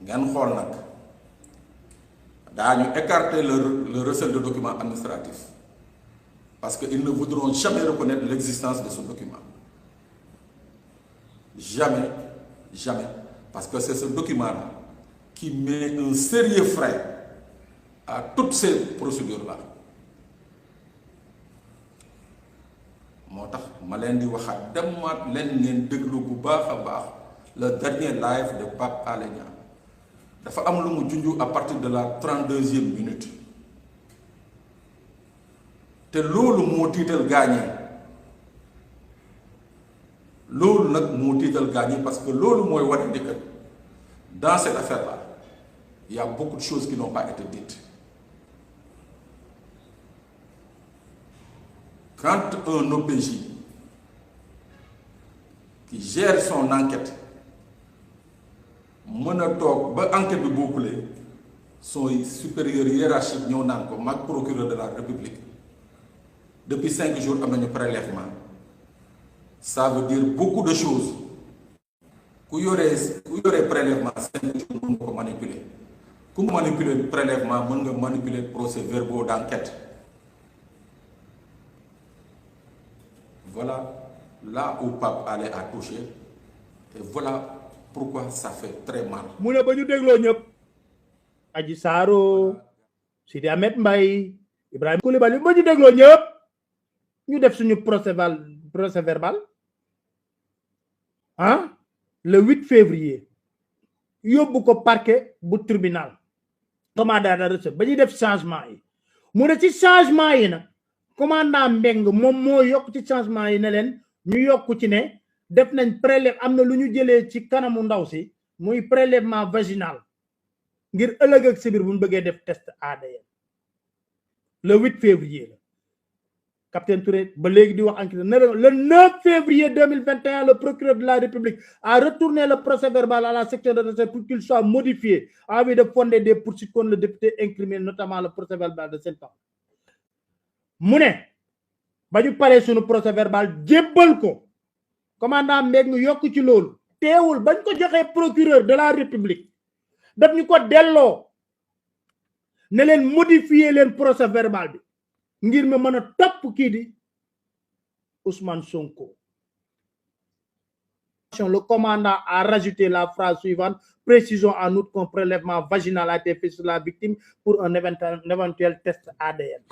ngeen xool nag daañu écarter le recel de documents administratifs parce qu'ils ne voudront jamais reconnaître l'existence de ce document. Jamais, jamais. Parce que c'est ce document-là qui met un sérieux frein à toutes ces procédures-là. moo tax ma leen di waxaat demaat leen ngeen déglu bu baax a baax le dernier live de Pape Alé Niang dafa am lu mu junju à partir de la 32e minute te loolu moo tiital gaañee loolu nag moo tiital gaañee parce que loolu mooy wane ni que dans cette affaire-là il y a beaucoup de choses qui n'ont pas été dites. Quand un OPJ qui gère son enquête mën a toog ba enquête bi bouclée son supérieur hiérarchique ñëw naan ko mag procureur de la République depuis 5 jours am nañu prélèvement ça veut dire beaucoup de choses ku yoree prélèvement 5 jours mën nga ko manipuler ku manipuler prélèvement mën nga manipuler procès-verbaux d'enquête. Voilà là où Pape Alé a touché et voilà pourquoi ça fait très mal. mu ne ba ñu dégloo ñëpp Adji Sarr, Sidi Ahmed Mbaye, Ibrahima Coulibaly ba ñu dégloo ñëpp ñu def suñu procès verbal ah le 8 février yóbbu ko parquet bu tribunal commandant de recherche ba ñuy def changement yi mu ne ci changement yi nag commandant Mbeng moom moo yokk ci changement yi ne leen ñu yokk ci ne def nañ prélève am na lu ñu jëlee ci kanamu ndaw si muy prélèvement vaginal ngir ëllëg ak si biir bu ñu bëggee def test ADN le 8 février la capitaine Touré ba léegi di wax enquête le 9 février 2021 le procureur de la République a retourné le procès verbal à la section de recherche pour qu'il soit modifié en vue de fonder des poursuites contre le député incriminé, notamment le procès verbal de 7 ans. mu ne ba ñu paree suñu procès verbal jébbal ko commandant Mbengue yokk ci loolu teewul bañ ko joxee procureur de la République daf ñu ko delloo ne leen modifier leen procès verbal bi ngir ma mën a topp kii di Ousmane Sonko. Le commandant a rajouté la phrase suivante: précisons en outre qu'un prélèvement vaginal a été fait sur la victime pour un éventuel test ADN.